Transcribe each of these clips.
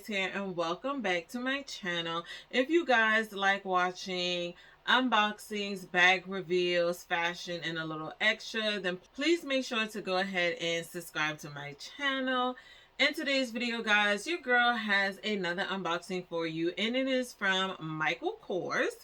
Grace here, and welcome back to my channel. If you guys like watching unboxings, bag reveals, fashion, and a little extra, then please make sure to go ahead and subscribe to my channel. In today's video, guys, your girl has another unboxing for you, and it is from Michael Kors.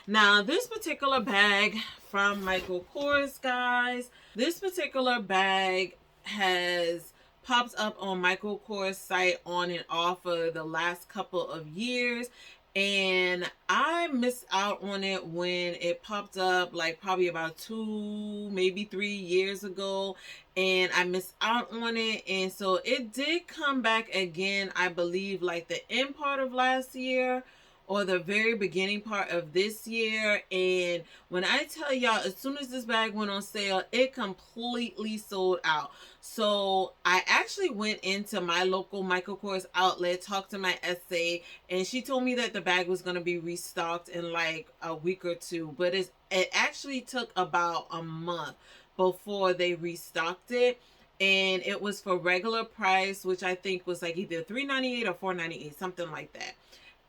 Now, this particular bag from Michael Kors, guys, this particular bag has popped up on Michael Kors site on and off for the last couple of years, and I missed out on it when it popped up like probably about 2 maybe 3 years ago, and I missed out on it. And so it did come back again, I believe like the end part of last year or the very beginning part of this year. And when I tell y'all, as soon as this bag went on sale, it completely sold out. So I actually went into my local Michael Kors outlet, talked to my SA, and she told me that the bag was going to be restocked in like a week or two. But it actually took about a month before they restocked it. And it was for regular price, which I think was like either $3.98 or $4.98, something like that.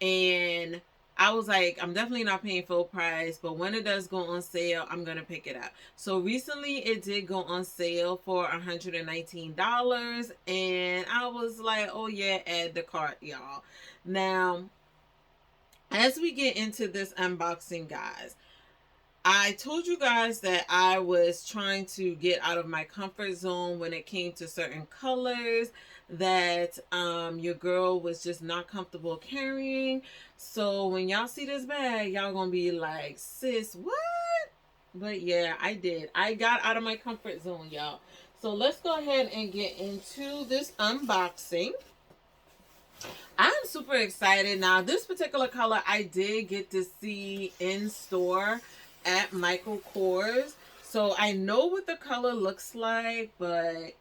And I was like, I'm definitely not paying full price, but when it does go on sale, I'm going to pick it up. So recently it did go on sale for $119, and I was like, oh yeah, add the cart, y'all. Now, as we get into this unboxing, guys, I told you guys that I was trying to get out of my comfort zone when it came to certain colors that your girl was just not comfortable carrying. So when y'all see this bag, y'all gonna be like, sis, what? But yeah, I did. I got out of my comfort zone, y'all. So let's go ahead and get into this unboxing. I'm super excited. Now, this particular color I did get to see in store at Michael Kors, so I know what the color looks like, but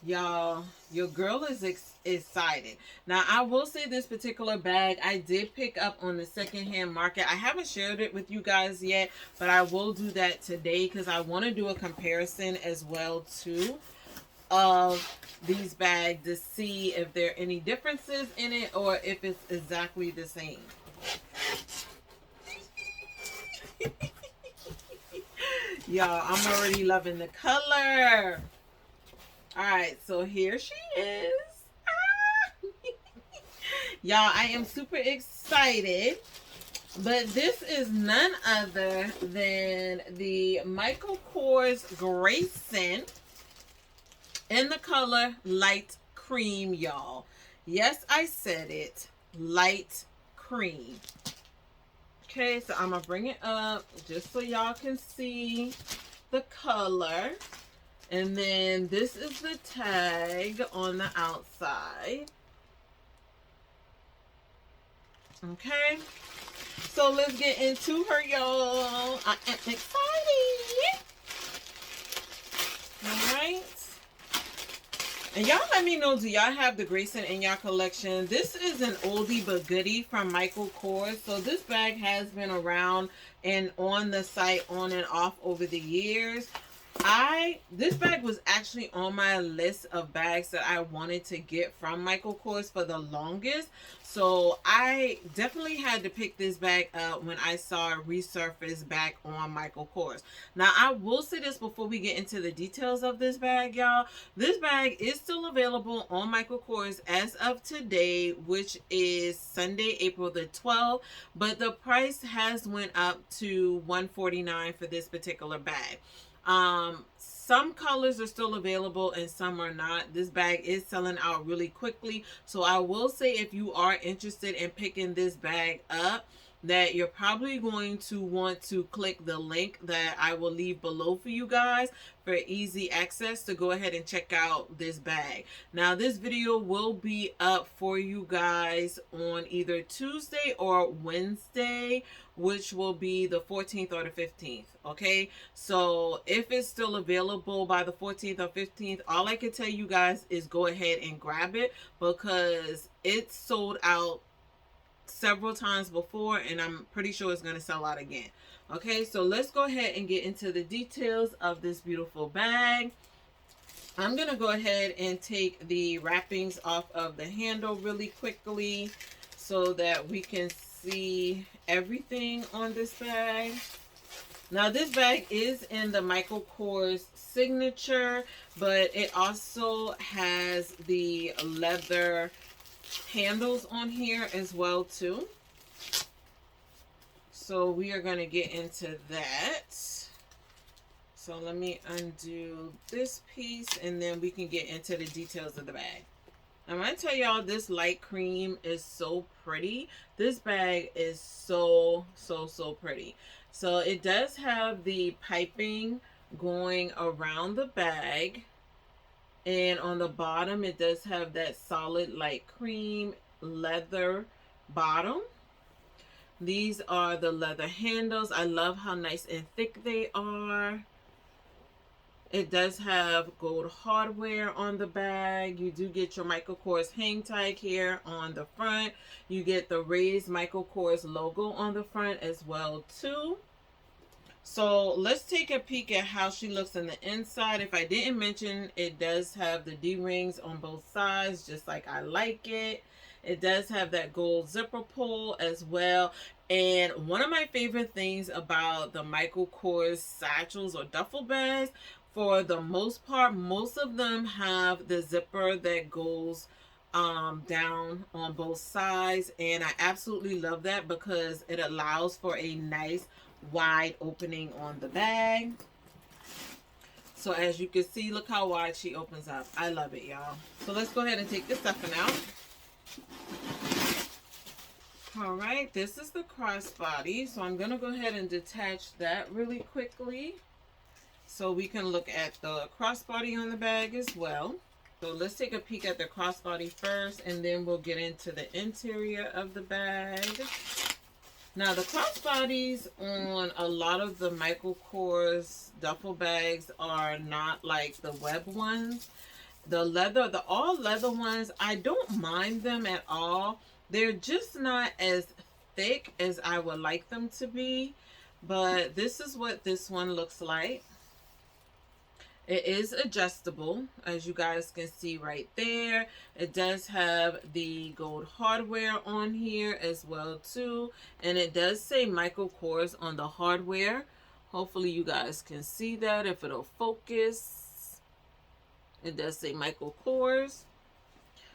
y'all, your girl is excited. Now, I will say this particular bag I did pick up on the secondhand market. I haven't shared it with you guys yet, but I will do that today because I want to do a comparison as well too of these bags to see if there are any differences in it or if it's exactly the same. Y'all, I'm already loving the color. Alright, so here she is. Y'all, I am super excited. But this is none other than the Michael Kors Grayson in the color light cream, y'all. Yes, I said it. Light cream. Okay, so I'm going to bring it up just so y'all can see the color. And then this is the tag on the outside. Okay, so let's get into her, y'all. I am excited. All right. And y'all let me know, do y'all have the Grayson in y'all collection? This is an oldie but goodie from Michael Kors. So this bag has been around and on the site on and off over the years. This bag was actually on my list of bags that I wanted to get from Michael Kors for the longest. So I definitely had to pick this bag up when I saw it resurface back on Michael Kors. Now, I will say this before we get into the details of this bag, y'all. This bag is still available on Michael Kors as of today, which is Sunday, April the 12th. But the price has went up to $149 for this particular bag. Some colors are still available and some are not. This bag is selling out really quickly. So I will say, if you are interested in picking this bag up, that you're probably going to want to click the link that I will leave below for you guys for easy access to go ahead and check out this bag. Now, this video will be up for you guys on either Tuesday or Wednesday, which will be the 14th or the 15th. Okay, so if it's still available by the 14th or 15th, all I can tell you guys is go ahead and grab it, because it's sold out several times before, and I'm pretty sure it's going to sell out again. Okay, so let's go ahead and get into the details of this beautiful bag. I'm going to go ahead and take the wrappings off of the handle really quickly so that we can see everything on this bag. Now this bag is in the Michael Kors signature, but it also has the leather handles on here as well too. So we are going to get into that. So let me undo this piece and then we can get into the details of the bag. I'm going to tell y'all, this light cream is so pretty. This bag is so pretty. So it does have the piping going around the bag. And on the bottom, it does have that solid light cream leather bottom. These are the leather handles. I love how nice and thick they are. It does have gold hardware on the bag. You do get your Michael Kors hang tag here on the front. You get the raised Michael Kors logo on the front as well too. So let's take a peek at how she looks on the inside. If I didn't mention, it does have the D-rings on both sides, just like I like it. It does have that gold zipper pull as well. And one of my favorite things about the Michael Kors satchels or duffel bags, for the most part, most of them have the zipper that goes down on both sides. And I absolutely love that because it allows for a nice wide opening on the bag. So as you can see, look how wide she opens up. I love it, y'all. So let's go ahead and take the stuffing out. All right, this is the crossbody. So I'm going to go ahead and detach that really quickly so we can look at the crossbody on the bag as well. So let's take a peek at the crossbody first, and then we'll get into the interior of the bag. Now the crossbodies on a lot of the Michael Kors duffel bags are not like the web ones. The leather, the all leather ones, I don't mind them at all. They're just not as thick as I would like them to be, but this is what this one looks like. It is adjustable, as you guys can see right there. It does have the gold hardware on here as well too, and it does say Michael Kors on the hardware. Hopefully you guys can see that if it'll focus. It does say Michael Kors.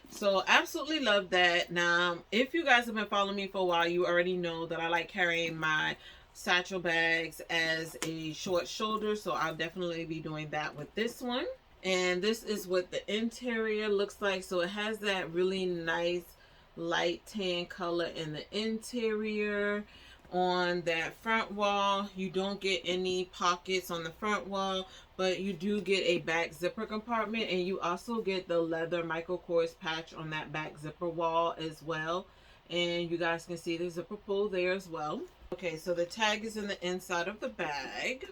So absolutely love that. Now, if you guys have been following me for a while, you already know that I like carrying my satchel bags as a short shoulder, so I'll definitely be doing that with this one. And this is what the interior looks like. So it has that really nice light tan color in the interior. On that front wall, you don't get any pockets on the front wall, but you do get a back zipper compartment, and you also get the leather Michael Kors patch on that back zipper wall as well. And you guys can see the zipper pull there as well. Okay, so the tag is in the inside of the bag.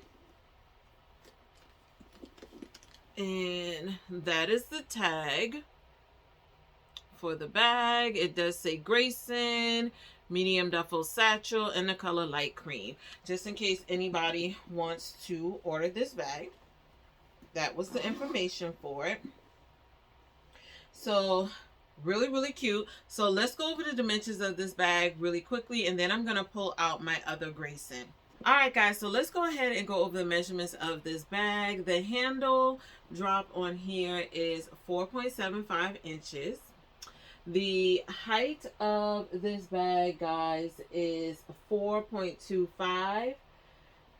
And that is the tag for the bag. It does say Grayson, medium duffel satchel, in the color light cream. Just in case anybody wants to order this bag. That was the information for it. So really cute. So let's go over the dimensions of this bag really quickly, and then I'm going to pull out my other Grayson. All right, guys, so let's go ahead and go over the measurements of this bag. The handle drop on here is 4.75 inches. The height of this bag, guys, is 4.25.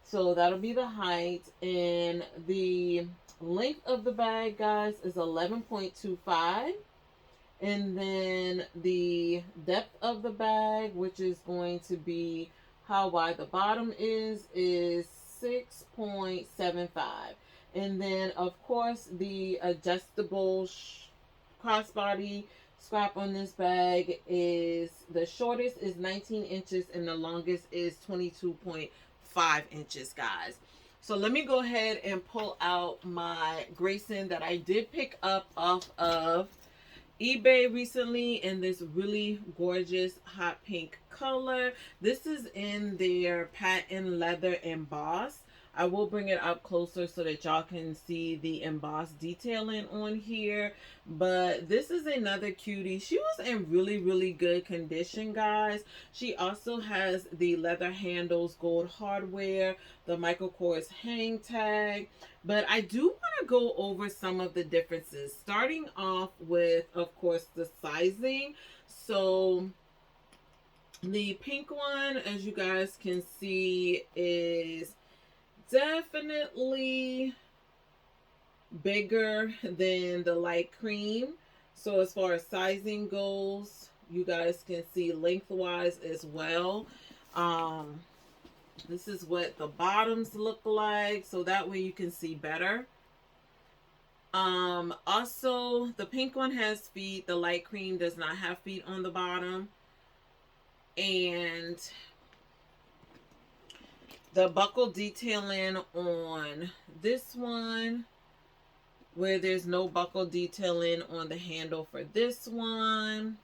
So that'll be the height. And the length of the bag, guys, is 11.25. And then the depth of the bag, which is going to be how wide the bottom is 6.75. And then, of course, the adjustable crossbody strap on this bag is, the shortest is 19 inches and the longest is 22.5 inches, guys. So let me go ahead and pull out my Grayson that I did pick up off of eBay recently in this really gorgeous hot pink color. This is in their patent leather emboss. I will bring it up closer so that y'all can see the embossed detailing on here. But this is another cutie. She was in really, really good condition, guys. She also has the leather handles, gold hardware, the Michael Kors hang tag. But I do want to go over some of the differences, starting off with, of course, the sizing. So the pink one, as you guys can see, is definitely bigger than the light cream. So as far as sizing goes, you guys can see lengthwise as well. This is what the bottoms look like, so that way you can see better. Also, the pink one has feet. The light cream does not have feet on the bottom. And the buckle detailing on this one, where there's no buckle detailing on the handle for this one.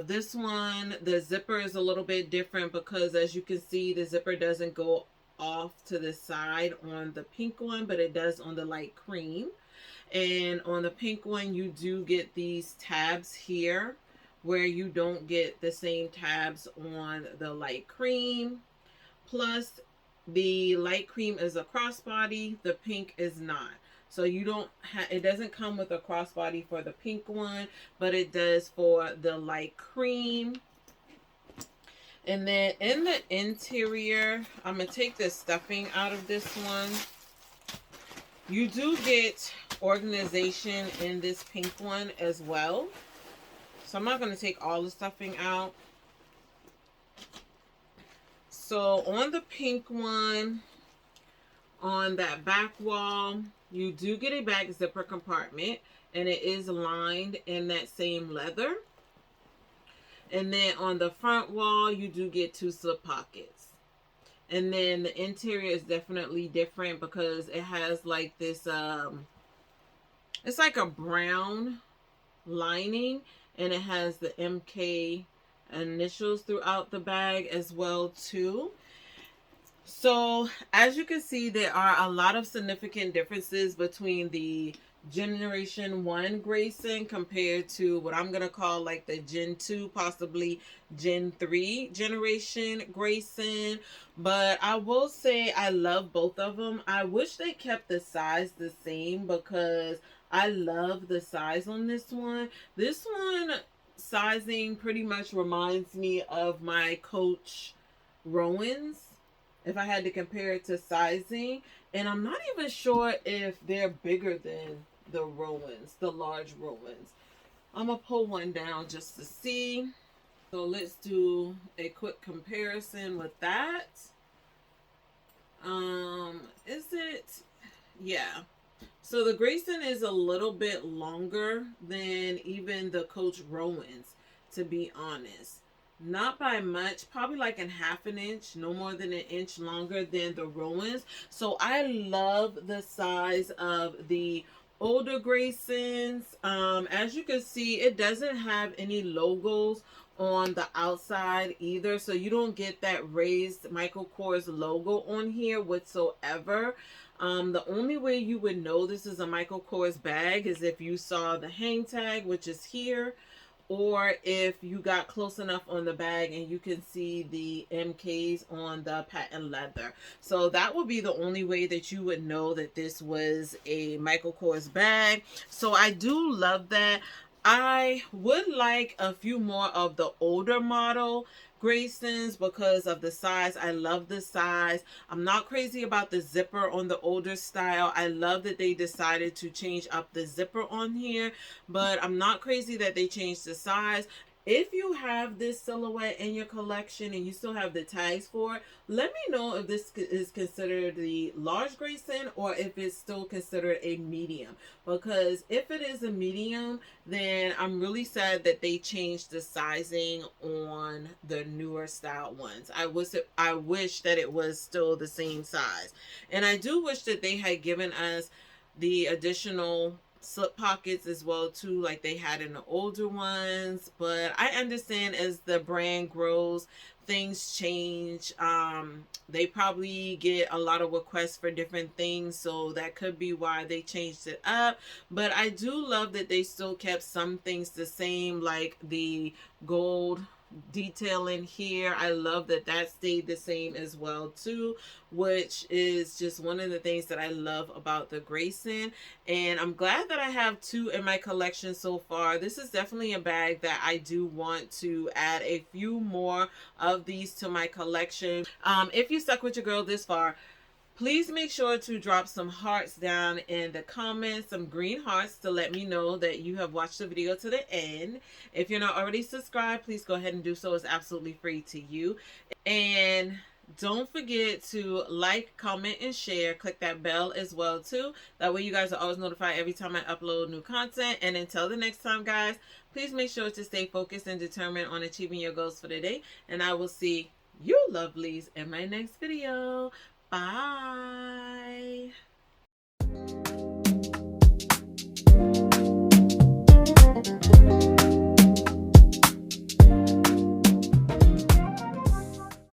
This one, the zipper is a little bit different because, as you can see, the zipper doesn't go off to the side on the pink one, but it does on the light cream. And on the pink one, you do get these tabs here, where you don't get the same tabs on the light cream. Plus, the light cream is a crossbody, the pink is not. So you don't it doesn't come with a crossbody for the pink one, but it does for the light cream. And then in the interior, I'm going to take the stuffing out of this one. You do get organization in this pink one as well. So I'm not going to take all the stuffing out. So on the pink one, on that back wall, you do get a back zipper compartment, and it is lined in that same leather. And then on the front wall, you do get 2 slip pockets. And then the interior is definitely different because it has like this, it's like a brown lining, and it has the MK initials throughout the bag as well too. So as you can see, there are a lot of significant differences between the Generation 1 Grayson compared to what I'm going to call like the Gen 2, possibly Gen 3 generation Grayson. But I will say I love both of them. I wish they kept the size the same because I love the size on this one. This one sizing pretty much reminds me of my Coach Rowans, if I had to compare it to sizing. And I'm not even sure if they're bigger than the Rowans, the large Rowans. I'm going to pull one down just to see. So let's do a quick comparison with that. Is it? Yeah. So the Grayson is a little bit longer than even the Coach Rowans, to be honest. Not by much, probably like in half an inch, no more than an inch longer than the Rowans. So I love the size of the older Graysons. As you can see, it doesn't have any logos on the outside either, so you don't get that raised Michael Kors logo on here whatsoever. The only way you would know this is a Michael Kors bag is if you saw the hang tag, which is here, or if you got close enough on the bag and you can see the MKs on the patent leather. So that would be the only way that you would know that this was a Michael Kors bag. So I do love that. I would like a few more of the older model Graysons because of the size. I love the size. I'm not crazy about the zipper on the older style. I love that they decided to change up the zipper on here, but I'm not crazy that they changed the size. If you have this silhouette in your collection and you still have the tags for it, let me know if this is considered the large Grayson or if it's still considered a medium. Because if it is a medium, then I'm really sad that they changed the sizing on the newer style ones. I wish that it was still the same size. And I do wish that they had given us the additional slip pockets as well too, like they had in the older ones. But I understand as the brand grows, things change. They probably get a lot of requests for different things, so that could be why they changed it up. But I do love that they still kept some things the same, like the gold detailing here. I love that that stayed the same as well too, which is just one of the things that I love about the Grayson. And I'm glad that I have two in my collection so far. This is definitely a bag that I do want to add a few more of these to my collection. If you stuck with your girl this far, please make sure to drop some hearts down in the comments, some green hearts, to let me know that you have watched the video to the end. If you're not already subscribed, please go ahead and do so. It's absolutely free to you. And don't forget to like, comment, and share. Click that bell as well too. That way you guys are always notified every time I upload new content. And until the next time, guys, please make sure to stay focused and determined on achieving your goals for the day. And I will see you lovelies in my next video. Bye.